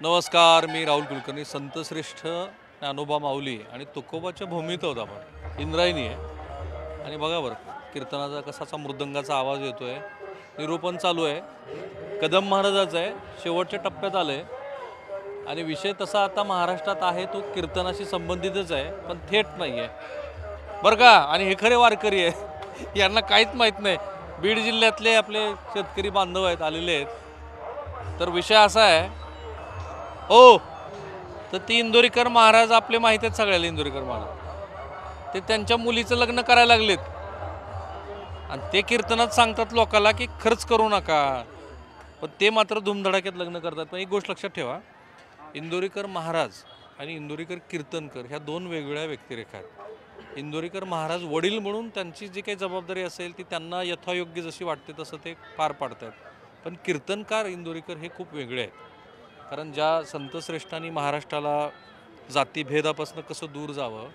नमस्कार, मी राहुल कुलकर्णी. संतश्रेष्ठ ज्ञानोबा माऊली आणि तुकोबाच्या भूमीत आहोत आपण. इंद्रायणी आहे आणि बघा बरं कीर्तनाचा कसाचा मृदंगाचा आवाज येतोय. निरूपण चालू आहे. कदम महाराजाचं आहे. शेवटच्या टप्प्यात आलं आहे आणि विषय तसा आता महाराष्ट्रात आहे तो कीर्तनाशी संबंधितच आहे, पण थेट नाही आहे बरं का. आणि हे खरे वारकरी आहे यांना काहीच माहीत नाही. बीड जिल्ह्यातले आपले शेतकरी बांधव आहेत, आलेले आहेत. तर विषय असा आहे हो, तर ती इंदोरीकर महाराज आपले माहीत आहेत सगळ्याला. इंदोरीकर महाराज ते त्यांच्या मुलीचं लग्न करायला लागलेत आणि ते कीर्तनात सांगतात लोकांना की खर्च करू नका, पण ते मात्र धुमधडाक्यात लग्न करतात. पण एक गोष्ट लक्षात ठेवा, इंदोरीकर महाराज आणि इंदोरीकर कीर्तनकर ह्या दोन वेगवेगळ्या व्यक्तिरेखा आहेत. इंदोरीकर महाराज वडील म्हणून त्यांची जी काही जबाबदारी असेल ती त्यांना यथायोग्य जशी वाटते तसं ते पार पाडतात. पण कीर्तनकार इंदोरीकर हे खूप वेगळे आहेत. कारण ज्या संतश्रेष्ठांनी महाराष्ट्राला जातीभेदापासून कसं दूर जावं,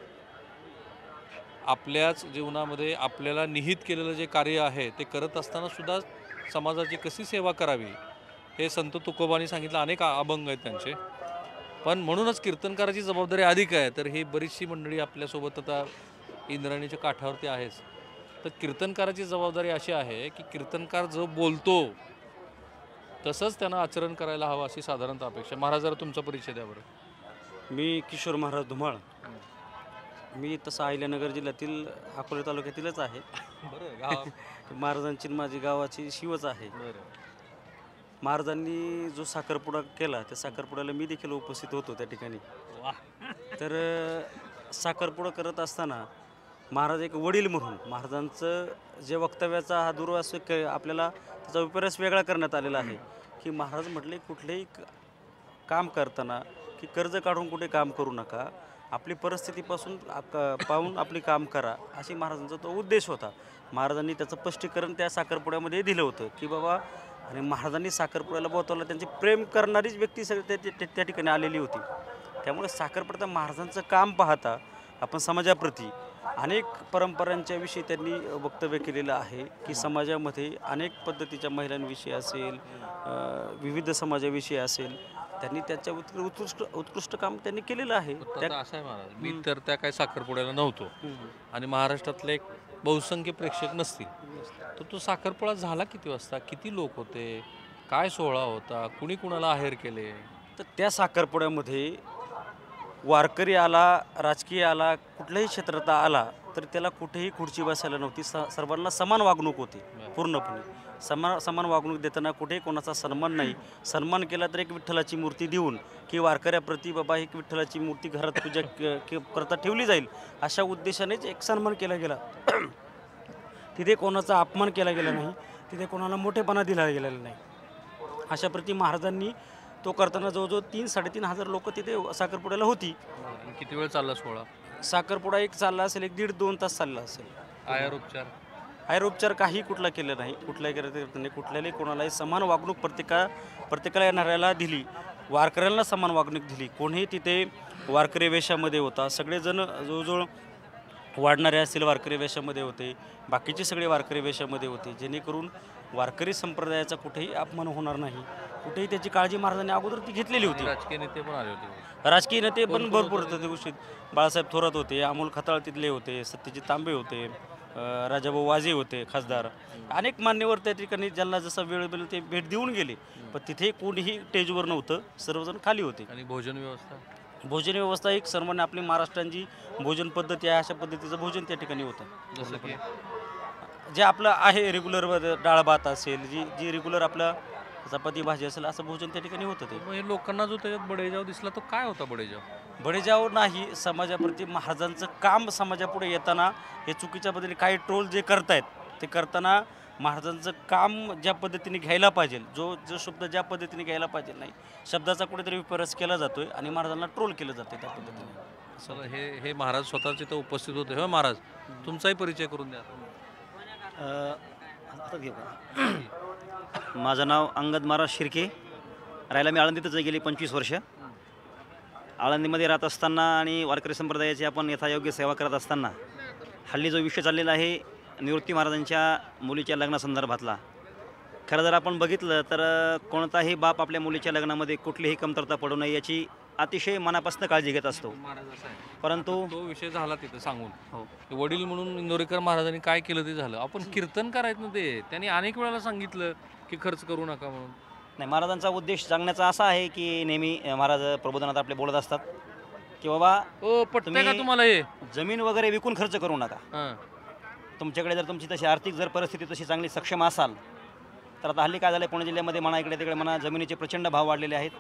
आपल्याच जीवनामध्ये आपल्याला निहित केलेलं जे कार्य आहे ते करत असताना सुद्धा समाजाची कशी सेवा करावी हे संत तुकोबांनी सांगितलं. अनेक अभंग आहेत त्यांचे. पण म्हणूनच कीर्तनकाराची जबाबदारी अधिक आहे. तर ही बरीचशी मंडळी आपल्यासोबत आता इंद्रायणीच्या काठावरती आहेच. तर कीर्तनकाराची जबाबदारी अशी आहे की कीर्तनकार जो बोलतो तसंच त्यांना आचरण करायला हवं अशी साधारणतः अपेक्षा. महाराज जरा तुमचा परिचय द्या बरं. मी किशोर महाराज धुमाळ. मी तसं अहिल्यानगर जिल्ह्यातील अकोले तालुक्यातीलच आहे. बरं गाव महाराजांची माझी गावाची शिवच आहे. बरं. महाराजांनी जो साखरपुडा केला त्या साखरपुड्याला मी देखील उपस्थित होतो त्या ठिकाणी. वा. तर साखरपुडा करत असताना महाराज एक वडील म्हणून महाराजांचं जे वक्तव्याचा हा दुर्वास आपल्याला त्याचा विपर्यास वेगळा करण्यात आलेला आहे की महाराज म्हटले कुठलेही काम करताना की कर्ज काढून कुठे काम करू नका, आपली परिस्थितीपासून पाहून आपली काम करा, अशी महाराजांचा तो उद्देश होता. महाराजांनी त्याचं स्पष्टीकरण त्या साखरपुड्यामध्ये दिलं होतं की बाबा, आणि महाराजांनी साखरपुड्याला बोलावलं त्यांचे प्रेम करणारीच व्यक्ती सगळी त्या ठिकाणी आलेली होती. त्यामुळे साखरपुड्यात महाराजांचं काम पाहता आपण समाजाप्रती अनेक परंपरांच्या विषयी त्यांनी वक्तव्य केलेलं आहे की समाजामध्ये अनेक पद्धतीच्या महिलांविषयी असेल, विविध समाजाविषयी असेल, त्यांनी त्याच्या उत्कृष्ट काम त्यांनी केलेलं आहे. असं आहे महाराज, मी तर त्या काय साखरपुड्याला नव्हतो आणि महाराष्ट्रातले एक बहुसंख्य प्रेक्षक नसतील, तर तो साखरपुडा झाला किती वाजता, किती लोक होते, काय सोहळा होता, कुणी कुणाला आहेर केले? तर त्या साखरपुड्यामध्ये वारकरी आला, राजकीय आला, कुठल्याही क्षेत्रात आला तर त्याला कुठेही खुर्ची बसायला नव्हती. सर्वांना समान वागणूक होती. पूर्णपणे समान वागणूक देताना कुठेही कोणाचा सन्मान नाही. सन्मान केला तर एक विठ्ठलाची मूर्ती देऊन की वारकऱ्याप्रती बाबा एक विठ्ठलाची मूर्ती घरात पूजा करता ठेवली जाईल अशा उद्देशानेच एक सन्मान केला गेला. तिथे कोणाचा अपमान केला गेला नाही, तिथे कोणाला मोठेपणा दिला गेलेला नाही. अशा प्रती महाराजांनी तो करताना जवळजवळ 3-3.5 लोक तिथे साखरपुड्याला होती. किती वेळ चालला सोहळा? साखरपुडा एक चालला असेल, 1-1.5-2 तास चालला असेल. आहार उपचार काही कुठला केला नाही. कुठल्याही नाही, कुठल्याही कोणालाही समान वागणूक प्रत्येकाला येणाऱ्याला दिली. वारकऱ्यांना समान वागणूक दिली. कोणीही तिथे वारकरी वेशामध्ये होता. सगळेजण जवळजवळ वाढणारे असतील वारकरी वेशामध्ये होते, बाकीचे सगळे वारकरी वेशामध्ये होते, जेणेकरून वारकरी संप्रदायाचा कुठेही अपमान होणार नाही. कुठेही त्याची काळजी महाराजांनी अगोदर ती घेतलेली होती. राजकीय नेते पण आले होते. राजकीय नेते पण भरपूर होते. गोष्टीत बाळासाहेब थोरात होते, अमोल खताळ तिथले होते, सत्यजित तांबे होते, राजाभाऊ वाजे होते खासदार. अनेक मान्यवर त्या ठिकाणी ज्यांना जसा वेळ मिळेल ते भेट देऊन गेले. पण तिथे कोणीही स्टेजवर नव्हतं, सर्वजण खाली होते. आणि भोजन व्यवस्था एक सर्वांनी आपली महाराष्ट्रांची भोजन पद्धती आहे अशा पद्धतीचं भोजन त्या ठिकाणी होतं. जसं की जे आपलं आहे रेग्युलर डाळ भात असेल, जी रेग्युलर आपलं चपाती भाजी असेल असं भोजन त्या ठिकाणी होतं. ते लोकांना जो त्याच्यात बडेजाव दिसला तो काय होता? बडेजाव नाही, समाजाप्रती महाराजांचं काम समाजापुढे येताना हे चुकीच्या पद्धतीने काही ट्रोल जे करतायत ते करताना महाराजांचं काम ज्या पद्धतीने घ्यायला पाहिजे, जो शब्द ज्या पद्धतीने घ्यायला पाहिजे नाही, शब्दाचा कुठेतरी विपर्यास केला जातोय आणि महाराजांना ट्रोल केलं जाते त्या पद्धतीने. चला, हे महाराज स्वतःच इथं उपस्थित होते. हो महाराज, तुमचाही परिचय करून द्या. माझं नाव अंगद महाराज शिर्के. राहायला मी आळंदीतच गेली 25 वर्ष. आळंदीमध्ये राहत असताना आणि वारकरी संप्रदायाची आपण यथायोग्य सेवा करत असताना हल्ली जो विषय चाललेला आहे निवृत्ती महाराजांच्या मुलीच्या लग्नासंदर्भातला, खरं जर आपण बघितलं तर कोणताही बाप आपल्या मुलीच्या लग्नामध्ये कुठलीही कमतरता पडू नये याची अतिशय मनापासून काळजी घेत असतो. महाराज असा आहे, परंतु तो विषय झाला तिथं सांगून हो की वडील म्हणून इंदोरीकर महाराजांनी काय केलं ते झालं. आपण कीर्तन करायचं ना, ते त्यांनी अनेक वेळेला सांगितलं की खर्च करू नका म्हणून. नाही, महाराजांचा उद्देश सांगण्याचा असा आहे की नेहमी महाराज प्रबोधनात आपले बोलत असतात की बाबा ओ पटतंय का तुम्ही- तुम्हाला हे? जमीन वगैरे विकून खर्च करू नका. हां. तुमच्याकडे जर तुमची तशी आर्थिक जर परिस्थिती तशी चांगली सक्षम असाल तर आता हल्ली काय झालं पुणे जिल्ह्यामध्ये म्हणा इकडे तिकडे म्हणा जमिनीचे प्रचंड भाव वाढलेले आहेत.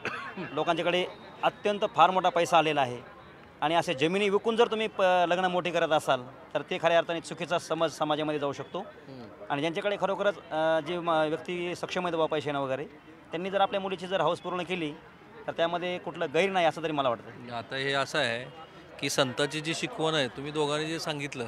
लोकांच्याकडे अत्यंत फार मोठा पैसा आलेला आहे आणि असे जमिनी विकून जर तुम्ही लग्न मोठी करत असाल तर ते खऱ्या अर्थाने चुकीचा समज समाजामध्ये जाऊ शकतो. आणि ज्यांच्याकडे खरोखरच जी व्यक्ती सक्षम आहेत बाबा पैशानं वगैरे त्यांनी जर आपल्या मुलीची जर हौस पूर्ण केली तर त्यामध्ये कुठलं गैर नाही असं तरी मला वाटतं. आता हे असं आहे की संताची जी शिकवण आहे, तुम्ही दोघांनी जे सांगितलं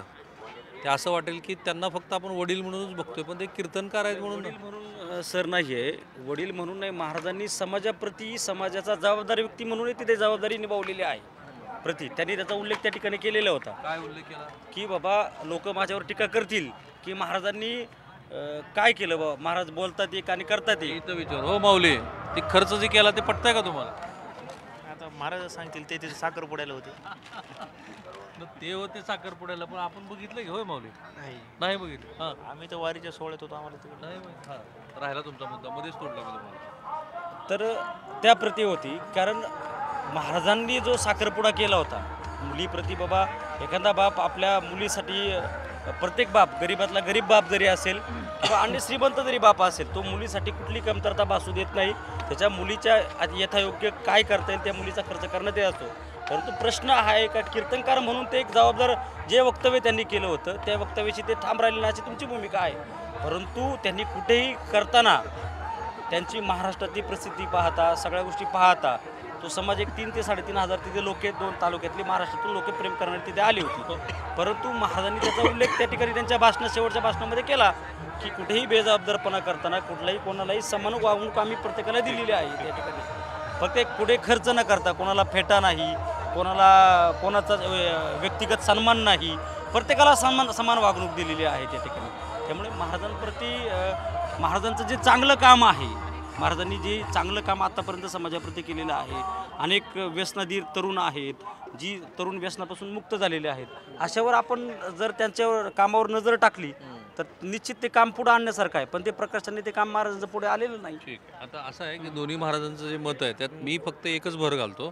ते असं वाटेल की त्यांना फक्त आपण वडील म्हणूनच बघतोय, पण ते कीर्तनकार आहेत म्हणून. वडील म्हणून सर नाही आहे, वडील म्हणून नाही, महाराजांनी समाजाप्रती समाजाचा जबाबदारी व्यक्ती म्हणून तिथे जबाबदारी निभावलेली आहे प्रति. त्यांनी त्याचा उल्लेख त्या ठिकाणी केलेला होता काय उल्लेख केला? की बाबा लोक माझ्यावर टीका करतील की महाराजांनी काय केलं बाबा, महाराज बोलतात एक आणि करतात एक. इथं विचार हो माऊली, ते खर्च जे केला ते पटतंय का तुम्हाला? आता महाराज सांगतील ते तिथे साखरपुड्याला होते. ते होते साखरपुड्याला, पण आपण बघितलं की होय माऊली? नाही, नाही बघितलं. हां, आम्ही तर वारीच्या सोहळ्यात होतो, आम्हाला तिकडे नाही बघितलं. हां, राहिला तुमचा मुद्दा, मध्येच तोडला मी तुम्हाला. तर त्या प्रती होती, कारण महाराजांनी जो साखरपुडा केला होता मुलीप्रती, बाबा एखादा बाप आपल्या मुलीसाठी प्रत्येक बाप गरीबातला गरीब बाप जरी असेल किंवा अन्य श्रीमंत जरी बाप असेल, तो मुलीसाठी कुठली कमतरता भासू देत नाही. त्याच्या मुलीच्या यथायोग्य काय करता येईल त्या मुलीचा खर्च करण्यात येत असतो. परंतु प्रश्न हा आहे का कीर्तनकार म्हणून ते एक जबाबदार जे वक्तव्य त्यांनी केलं होतं त्या वक्तव्याची ते ठाम राहिलेलं अशी तुमची भूमिका आहे. परंतु त्यांनी कुठेही करताना त्यांची महाराष्ट्रातली प्रसिद्धी पाहता, सगळ्या गोष्टी पाहता, तो समाज एक 3,000 ते 3,500 तिथे लोक, 2 तालुक्यातली महाराष्ट्रातून लोक प्रेम करणारे तिथे आली होती. परंतु महाराजांनी त्याचा उल्लेख त्या ठिकाणी त्यांच्या शेवटच्या भाषणामध्ये केला की कुठेही बेजबाबदारपणा करताना कुठलाही कोणालाही समान वागणूक आम्ही प्रत्येकाला दिलेली आहे. त्या ठिकाणी फक्त एक पुढे खर्च न करता, कोणाला फेटा नाही, कोणाचा व्यक्तिगत सन्मान नाही, प्रत्येकाला समान वागणूक दिलेली आहे त्या ठिकाणी. त्यामुळे महाराजांप्रती महाराजांचं जे चांगलं काम आहे, महाराजांनी जे चांगलं काम आतापर्यंत समाजाप्रती केलेलं आहे, अनेक व्यसनाधीर तरुण आहेत, जी तरुण व्यसनापासून मुक्त झालेले आहेत, अशावर आपण जर त्यांच्यावर कामावर नजर टाकली तर निश्चित ते काम पुढे आणण्यासारखं आहे. पण ते प्रकर्षाने ते काम महाराजांचं पुढे आलेलं नाही. ठीक आहे. आता असं आहे की दोन्ही महाराजांचं जे मत आहे त्यात मी फक्त एकच भर घालतो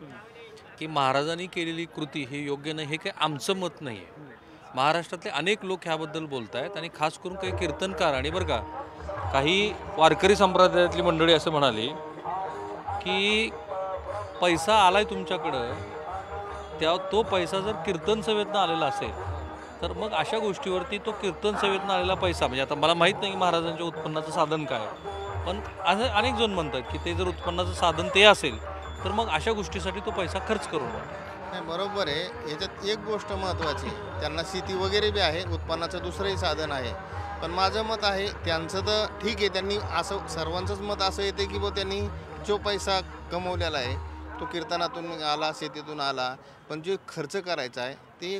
की महाराजांनी केलेली कृती ही योग्य नाही, हे काही आमचं मत नाही आहे. महाराष्ट्रातले अनेक लोक ह्याबद्दल बोलत आहेत आणि खास करून काही कीर्तनकार आणि बरं का काही वारकरी संप्रदायातली मंडळी असं म्हणाली की पैसा आलाय तुमच्याकडं, तो पैसा जर कीर्तन सेवेतनं आलेला असेल तर मग अशा गोष्टीवरती तो कीर्तन सेवेतनं आलेला पैसा, म्हणजे आता मला माहीत नाही की महाराजांच्या उत्पन्नाचं साधन काय, पण असं अनेक जण म्हणतात की ते जर उत्पन्नाचं साधन ते असेल तर मग अशा गोष्टीसाठी तो पैसा खर्च करू नये. नाही, बरोबर आहे. याच्यात एक गोष्ट महत्त्वाची, त्यांना शेती वगैरे बी आहे, उत्पन्नाचं दुसरंही साधन आहे. पण माझं मत आहे त्यांचं तर ठीक आहे, त्यांनी असं सर्वांचंच मत असं येते की बुवा त्यांनी जो पैसा कमवलेला आहे तो कीर्तनातून आला, शेतीतून आला, पण जे खर्च करायचा आहे ते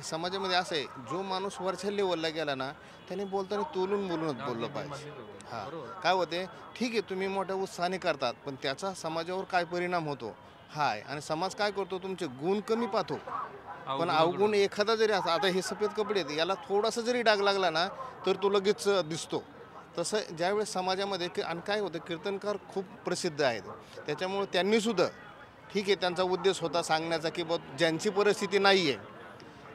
समाजामध्ये असं आहे, जो माणूस वरच्या लेवलला गेला ना त्याने बोलताना तोलून बोलूनच बोललं पाहिजे. हां, काय होते, ठीक आहे तुम्ही मोठ्या उत्साहाने करतात पण त्याचा समाजावर काय परिणाम होतो हाय, आणि समाज काय करतो, तुमचे गुण कमी पाहतो पण अवगुण एखादा जरी असं, आता हे सफेद कपडे आहेत याला थोडासा जरी डाग लागला ना तर तो लगेच दिसतो. तसं ज्यावेळेस समाजामध्ये आणि काय होतं, कीर्तनकार खूप प्रसिद्ध आहेत, त्याच्यामुळे त्यांनीसुद्धा ठीक आहे त्यांचा उद्देश होता सांगण्याचा की बा ज्यांची परिस्थिती नाही आहे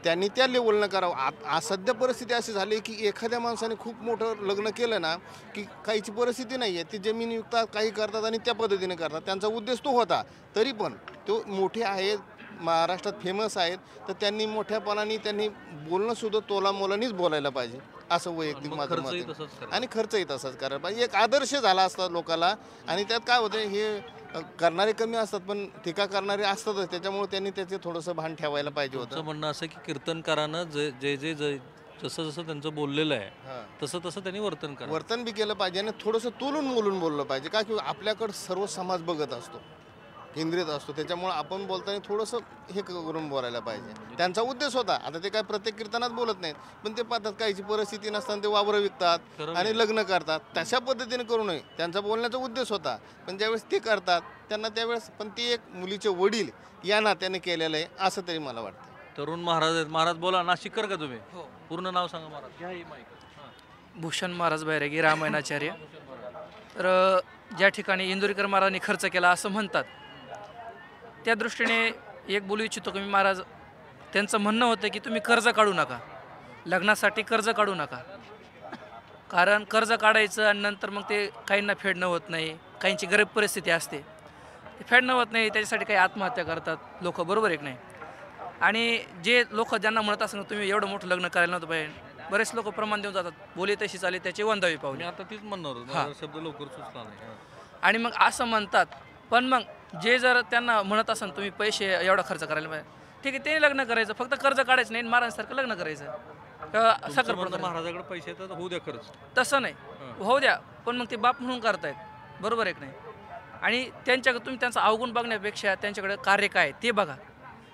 त्यांनी त्या लेवलनं करावं. आज सध्या परिस्थिती अशी झाली की एखाद्या माणसाने खूप मोठं लग्न केलं ना की काहीची परिस्थिती नाही आहे, ती जमीन विकतात, काही करतात आणि त्या पद्धतीने करतात. त्यांचा उद्देश तो होता, तरी पण तो मोठे आहेत, महाराष्ट्रात फेमस आहेत, तर त्यांनी मोठ्यापणाने त्यांनी बोलणंसुद्धा तोलामोलानीच बोलायला पाहिजे असं वैयक्तिक माझं मत आहे. आणि खर्चही तसंच करायला पाहिजे. एक आदर्श झाला असता लोकांना. आणि त्यात काय होतं, हे करणारे कमी असतात पण टीका करणारे असतातच, त्याच्यामुळे त्यांनी त्याचे थोडंसं भान ठेवायला पाहिजे होतं. म्हणणं असं की कीर्तनकारानं जे जसं जसं त्यांचं बोललेलं आहे तसं तसं त्यांनी वर्तन बी केलं पाहिजे आणि थोडंसं तोलून बोलून बोललं पाहिजे. का की आपल्याकडं सर्व समाज बघत असतो, केंद्रित असतो, त्याच्यामुळं आपण बोलताना थोडंसं हे करून बोलायला पाहिजे. त्यांचा उद्देश होता, आता ते काय प्रत्येक कीर्तनात बोलत नाहीत, पण ते पाहतात काहीची परिस्थिती नसताना ते वावरं विकतात आणि लग्न करतात, तशा पद्धतीने करू नये. त्यांचा बोलण्याचा उद्देश होता, पण ज्यावेळेस ते करतात त्यांना त्यावेळेस पण ती एक मुलीचे वडील या नात्याने केलेलं आहे असं तरी मला वाटतं. तरुण महाराज आहेत. महाराज बोला, नाशिककर का तुम्ही? पूर्ण नाव सांगा महाराज. घ्या ही माईक. भूषण महाराज बैरागी रामायणाचार्य. तर ज्या ठिकाणी इंदुरीकर महाराजांनी खर्च केला असं म्हणतात, त्या दृष्टीने एक बोलू इच्छितो की मी महाराज, त्यांचं म्हणणं होतं की तुम्ही कर्ज काढू नका, लग्नासाठी कर्ज काढू नका. कारण कर्ज काढायचं आणि नंतर मग ते काहींना फेडणं होत नाही, काहींची गरीब परिस्थिती असते, ते फेडणं होत नाही, त्याच्यासाठी काही आत्महत्या करतात लोक, बरोबर आहे की नाही. आणि जे लोक ज्यांना म्हणत असं तुम्ही एवढं मोठं लग्न करायला नव्हतं पाहिजे, बरेच लोक प्रमाण देऊन जातात, बोली तशी चालली त्याची वंदावी मी पावली. आता तीच म्हणणार होतो, मला शब्द लवकर सुचला नाही. आणि मग असं म्हणतात, पण मग जे जर त्यांना म्हणत असाल तुम्ही पैसे एवढा खर्च करायला पाहिजे, ठीक आहे, ते लग्न करायचं, फक्त कर्ज काढायचं नाही, महाराजांसारखं लग्न करायचं. साखरपुडा महाराजाकडे पैसे तर होऊ द्या खर्च. तसं नाही, होऊ द्या, पण मग ते बाप म्हणून करतायत, बरोबर आहे की नाही. आणि त्यांच्याकडे तुम्ही त्यांचं अवगुण बघण्यापेक्षा त्यांच्याकडे कार्य काय ते बघा,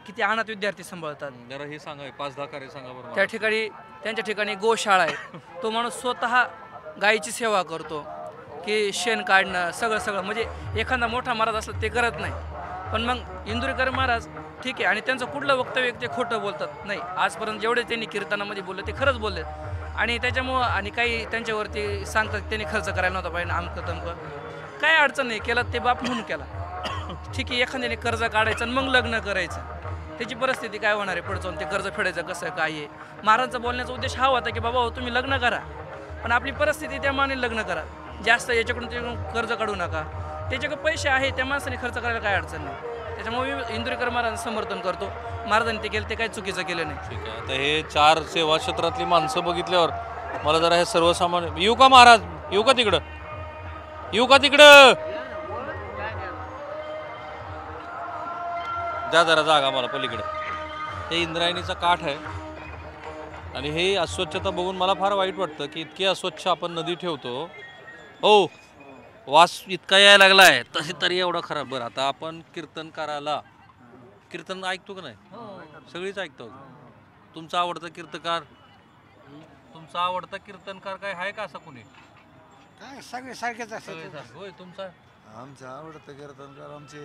किती अनाथ विद्यार्थी सांभाळतात. जरा हे सांगा, 5-10 कार्य सांगा बरं. त्या ठिकाणी त्यांच्या ठिकाणी गोशाळा आहे, तो माणूस स्वतः गायीची सेवा करतो, की शेण काढणं सगळं म्हणजे एखादा मोठा महाराज असला ते करत नाही. पण मग इंदुरीकर महाराज ठीक आहे, आणि त्यांचं कुठलं वक्तव्य ते खोटं बोलतात नाही. आजपर्यंत जेवढे त्यांनी कीर्तनामध्ये बोलले ते खरंच बोलले. आणि त्याच्यामुळं आणि काही त्यांच्यावरती सांगतात त्यांनी खर्च करायला नव्हता पाहिजे, आमकं तमकं, काय अडचण नाही, केला ते बाप म्हणून केला, ठीक आहे. एखाद्याने कर्ज काढायचं आणि मग लग्न करायचं, त्याची परिस्थिती काय होणार आहे पुढे जाऊन, ते कर्ज फेडायचं कसं काय आहे. महाराजांचा बोलण्याचा उद्देश हा होता की बाबा तुम्ही लग्न करा, पण आपली परिस्थिती त्या माने लग्न करा, जास्त याच्याकडून ते कर्ज काढू नका. त्याच्याकडे पैसे आहे, त्या माणसाने खर्च करायला काय अडचण नाही. त्याच्यामुळे मी इंदुरीकर महाराजांचं समर्थन करतो. महाराजांनी ते केलं ते काही चुकीचं केलं नाही. ठीक आहे. आता हे 4 सेवा क्षेत्रातली माणसं बघितल्यावर मला जरा हे सर्वसामान्य, येऊ का महाराज, येऊ का तिकडं, येऊ का तिकडं, द्या जरा जागा मला पलीकडे. हे इंद्रायणीचा काठ आहे आणि हे अस्वच्छता बघून मला फार वाईट वाटतं की इतकी अस्वच्छ आपण नदी ठेवतो. हो, वास इतका यायला लागला आहे, तशी तरी एवढा खराब. बरं, आता आपण कीर्तनकाराला, कीर्तन ऐकतो का नाही? सगळीच ऐकतो. तुमचा आवडता कीर्तनकार, तुमचा आवडता कीर्तनकार काय आहे का असं कोणी? काय सगळे सारखेच असतात. सगळेसारखे. होय, तुमचा आमचा आवडतं कीर्तनकार आमचे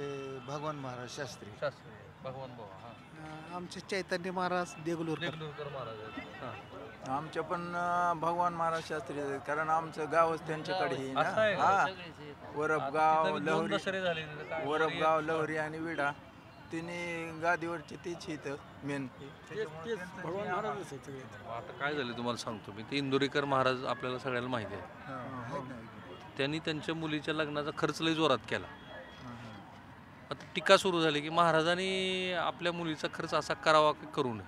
भगवान महाराज शास्त्री. शास्त्री भगवान बाबा. आमचे चैतन्य महाराज देगलूरकर. देगलूरकर महाराज आहेत. हां. आमचे पण भगवान महाराज शास्त्री आहेत. कारण आमचं गावच त्यांच्याकडे आहे असं आहे ना. का? हा, वरपगाव तिथं 2 लहरी, दसरे झाले तिथं काय? वरपगाव लहरी आणि विडा, तिन्ही गादीवरचे तेच इथं मेन. भगवान महाराजच आहेत सगळे. आता काय झालं तुम्हाला सांगतो मी. ते इंदुरीकर महाराज आपल्याला सगळ्याला माहिती आहे. त्यांनी त्यांच्या मुलीच्या लग्नाचा खर्च लय जोरात केला. आता टीका सुरू झाली की महाराजांनी आपल्या मुलीचा खर्च असा करावा की करू नये.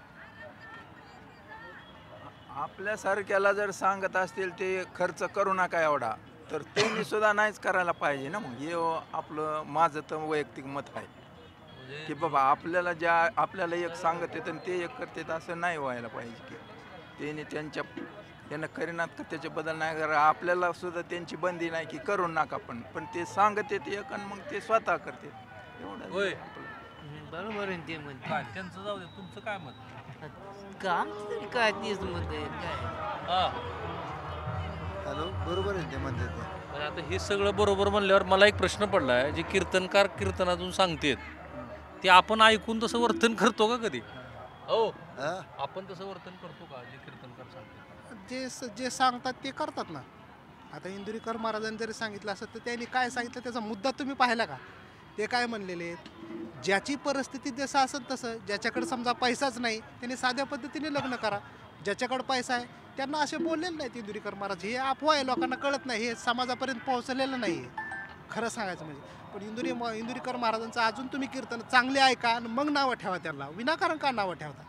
आपल्यासारख्याला जर सांगत असतील ते खर्च करू नका एवढा, तर त्यांनी सुद्धा नाहीच करायला पाहिजे ना. मग हे आपलं माझं तर वैयक्तिक मत आहे की बाबा आपल्याला आपल्याला एक सांगत येतं आणि ते एक करतात असं नाही व्हायला पाहिजे. की त्यांना करीनात का त्याचे बदल नाही करा. आपल्याला सुद्धा त्यांची बंदी नाही की करू नका, पण ते सांगत येते एक आणि मग ते स्वतः करते. एवढं होय. बरोबर आहे ते म्हणते. काय त्यांचं जाऊ दे, तुमचं काय मत? काम तरी काय तेच मत आहे काय. हां. हॅलो, बरोबर आहे ते म्हणतात ते. पण आता हे सगळं बरोबर म्हणल्यावर मला एक प्रश्न पडला आहे, जे कीर्तनकार कीर्तनातून सांगतेत ते आपण ऐकून तसं वर्तन करतो का कधी? हो, हा? आपण तसं वर्तन करतो का जे कीर्तनकार सांगतात? जे सांगतात ते करतात ना. आता इंदुरीकर महाराजांनी जरी सांगितलं असतं तर त्यांनी काय सांगितलं त्याचा मुद्दा तुम्ही पाहिला का? ते काय म्हणलेले आहेत, ज्याची परिस्थिती जसं असेल तसं, ज्याच्याकडे समजा पैसाच नाही त्यांनी साध्या पद्धतीने लग्न करा, ज्याच्याकडे पैसा आहे त्यांना असे बोललेले नाहीत इंदुरीकर महाराज. हे अफवा आहे, लोकांना कळत नाही, हे समाजापर्यंत पोहोचलेलं नाही आहे खरं सांगायचं म्हणजे. पण इंदुरीकर महाराजांचं अजून तुम्ही कीर्तन चांगले ऐका आणि मग नावं ठेवा त्यांना. विनाकारण का नावं ठेवता?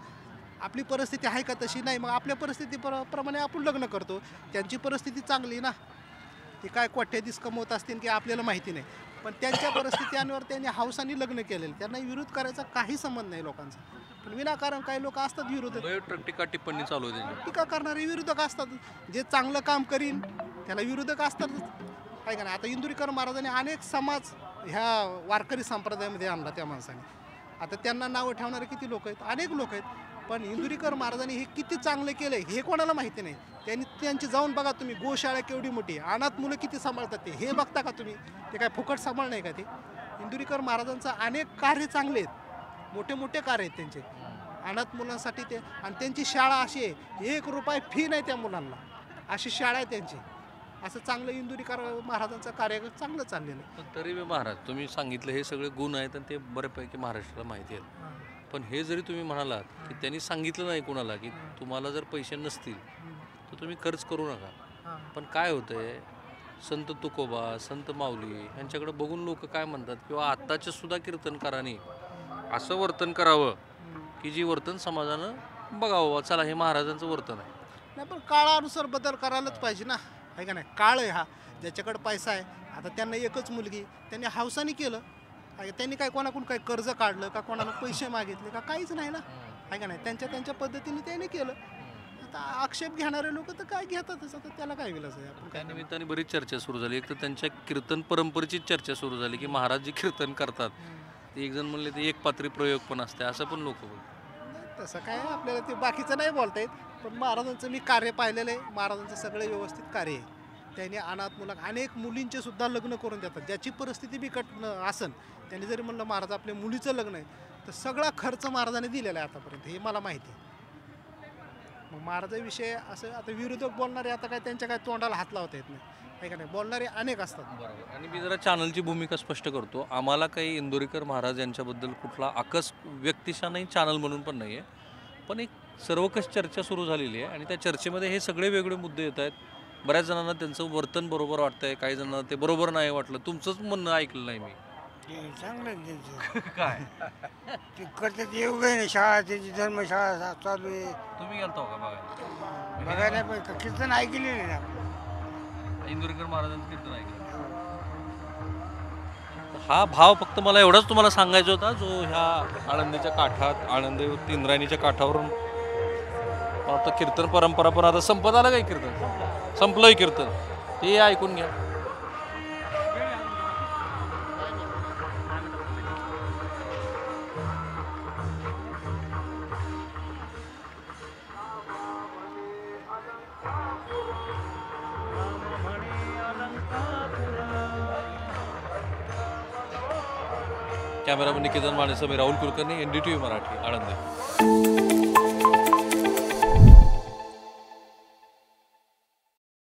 आपली परिस्थिती आहे का तशी नाही, मग आपल्या परिस्थितीप्रमाणे आपण लग्न करतो. त्यांची परिस्थिती चांगली ना, ती काय कोट्याधीश कमवत असतील की आपल्याला माहिती नाही, पण त्यांच्या परिस्थितीवर त्यांनी हौसाने लग्न केलेलं. त्यांना विरोध करायचा काही संबंध नाही लोकांचा. पण विनाकारण काही लोक असतात विरोधक, टीका टिप्पणी चालू आहे त्यांची. टीका करणारे विरोधक असतात. जे चांगलं काम करीन त्याला विरोधक असतात, आहे का नाही. आता इंदुरीकर महाराजांनी अनेक समाज ह्या वारकरी संप्रदायामध्ये आणला त्या माणसाने. आता त्यांना नावं ठेवणारे किती लोक आहेत, अनेक लोक आहेत, पण इंदुरीकर महाराजांनी हे किती चांगलं केलं हे कोणाला माहिती नाही. त्यांची जाऊन बघा तुम्ही, गोशाळा केवढी मोठी, अनाथ मुलं किती सांभाळतात ते हे बघता का तुम्ही? ते काय फुकट सांभाळ नाही का ते? इंदुरीकर महाराजांचं अनेक कार्य चांगले आहेत, मोठे मोठे कार्य आहेत त्यांचे अनाथ मुलांसाठी ते. आणि त्यांची शाळा अशी आहे, 1 रुपया फी नाही त्या मुलांना, अशी शाळा आहे त्यांची. असं चांगलं इंदुरीकर महाराजांचं कार्य चांगलं चाललेलं आहे. पण तरी महाराज तुम्ही सांगितलं हे सगळे गुण आहेत आणि ते बऱ्यापैकी महाराष्ट्राला माहिती आहेत. पण हे जरी तुम्ही म्हणालात की त्यांनी सांगितलं नाही कोणाला की तुम्हाला जर पैसे नसतील तर तुम्ही खर्च करू नका, पण काय होतंय, संत तुकोबा, संत माऊली यांच्याकडे बघून लोक काय म्हणतात, किंवा आत्ताच्या सुद्धा कीर्तनकारांनी असं वर्तन करावं की जी वर्तन समाजानं बघावं, चला हे महाराजांचं वर्तन आहे. नाही, पण काळानुसार बदल करायलाच पाहिजे ना, आहे का नाही? काळ आहे हा, ज्याच्याकडे पैसा आहे. आता त्यांना एकच मुलगी, त्यांनी हौसाने केलं. त्यांनी काय कोणाकडून काय कर्ज काढलं का, कोणाला पैसे मागितले का, काहीच नाही ना, आहे का नाही? त्यांच्या पद्धतीने त्यांनी केलं. आता आक्षेप घेणारे लोक तर काय घेतातच, आता त्याला काय विलास आहे. आपण त्या निमित्ताने बरीच चर्चा सुरू झाली. एक तर त्यांच्या कीर्तन परंपरेचीच चर्चा सुरू झाली की महाराज जे कीर्तन करतात ते एक जण म्हणले ते एक पात्री प्रयोग पण असते, असं पण लोक बोलतात. तसं काय आपल्याला ते बाकीचं नाही बोलता येत, पण महाराजांचं मी कार्य पाहिलेलं आहे. महाराजांचं सगळं व्यवस्थित कार्य आहे. त्यांनी अनाथ मुलं अनेक मुलींचे सुद्धा लग्न करून देतात. ज्याची परिस्थिती बिकट असन, त्यांनी जरी म्हणलं महाराज आपल्या मुलीचं लग्न आहे, तर सगळा खर्च महाराजांनी दिलेला आहे आतापर्यंत, हे मला माहिती आहे. मग महाराजाविषयी असं आता विरोधक बोलणारे आता काय त्यांच्या काय तोंडाला हात लावता येत नाही, आहे का नाही? बोलणारे अनेक असतात. बरोबर. आणि मी जरा चॅनलची भूमिका स्पष्ट करतो. आम्हाला काही इंदोरीकर महाराज यांच्याबद्दल कुठला आकस व्यक्तिशा नाही, चॅनल म्हणून पण नाही आहे, पण एक सर्वकष चर्चा सुरू झालेली आहे आणि त्या चर्चेमध्ये हे सगळे वेगळे मुद्दे येत आहेत. बऱ्याच जणांना त्यांचं वर्तन बरोबर वाटतंय, काही जणांना ते बरोबर नाही वाटलं. तुमचंच म्हणणं ऐकलं नाही मी. चांगलं त्यांचं काय ते करतात, येऊ काही नाही. शाळा त्याची धर्मशाळा चालू आहे. तुम्ही गेलता का बघायला? बघायला पण कीर्तन ऐकलेले ना, इंदोरीकर महाराजांचं कीर्तन ऐकलं. हा भाव फक्त मला एवढाच तुम्हाला सांगायचा होता, जो ह्या आळंदीच्या काठात, आळंदी इंद्रायणीच्या काठावरून आता कीर्तन परंपरा पण आता संपत आलं. काही कीर्तन संपलंय, कीर्तन ते ऐकून घ्या. कॅमेरामॅन निकेतन मानेसह मी राहुल कुलकर्णी, NDTV मराठी, आळंदी.